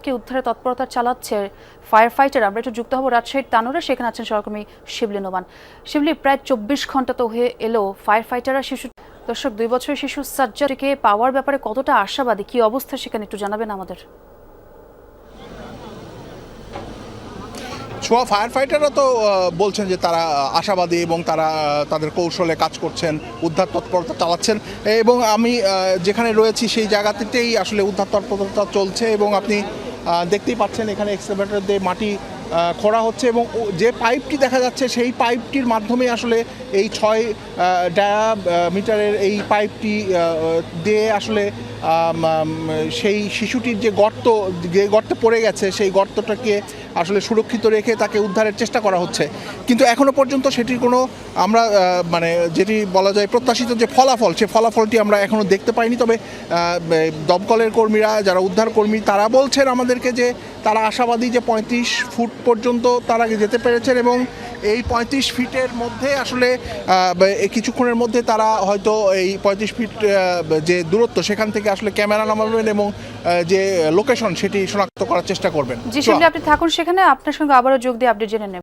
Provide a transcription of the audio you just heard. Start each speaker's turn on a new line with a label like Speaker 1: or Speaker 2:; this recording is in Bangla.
Speaker 1: নিহতকে উদ্ধারে তৎপরতা চালাচ্ছে ফায়ার ফাইটার। আমরা একটু যুক্ত হব রাজশাহীর তানোরে, সেখানে আছেন সহকর্মী শিবলি নোমান। শিবলি, প্রায় 24 ঘন্টা তো হয়ে এলো ফায়ার ফাইটাররা শিশু দর্শক 2 বছরের শিশু সাজ্জাদকে পাওয়ার ব্যাপারে কতটা আশাবাদী, কি অবস্থা সেখানে একটু জানাবেন আমাদের।
Speaker 2: ছোঁয়া ফায়ার ফাইটাররা তো বলছেন যে তারা আশাবাদী এবং তারা তাদের কৌশলে কাজ করছেন, উদ্ধার তৎপরতা চালাচ্ছেন এবং আমি যেখানে রয়েছি সেই জায়গাতেই আসলে উদ্ধার তৎপরতা চলছে এবং আপনি দেখতেই পাচ্ছেন এখানে এক্সকাভেটর দিয়ে মাটি খোঁড়া হচ্ছে এবং যে পাইপটি দেখা যাচ্ছে সেই পাইপটির মাধ্যমে আসলে এই 6 ডায়ামিটারের এই পাইপটি দিয়ে আসলে সেই শিশুটির যে গর্তে পড়ে গেছে সেই গর্তটাকে আসলে সুরক্ষিত রেখে তাকে উদ্ধারের চেষ্টা করা হচ্ছে। কিন্তু এখনো পর্যন্ত সেটির কোনো আমরা মানে যেটি বলা যায় প্রত্যাশিত যে ফলাফল, সে ফলাফলটি আমরা এখনও দেখতে পাইনি। তবে দমকলের কর্মীরা, যারা উদ্ধার কর্মী, তারা বলছেন আমাদেরকে যে তারা আশাবাদী যে 35 ফুট পর্যন্ত তারা যেতে পেরেছেন এবং এই 35 ফিটের মধ্যে আসলে কিছুক্ষণের মধ্যে তারা হয়তো এই 35 ফিট যে দূরত্ব সেখান থেকে আসলে ক্যামেরা নামাবেন এবং যে লোকেশন সেটি শনাক্ত করার চেষ্টা করবেন।
Speaker 1: জি শিবলি, আপনি থাকুন সেখানে, আপনার সঙ্গে আবারও যোগ দিয়ে আপডেট জেনে নেব।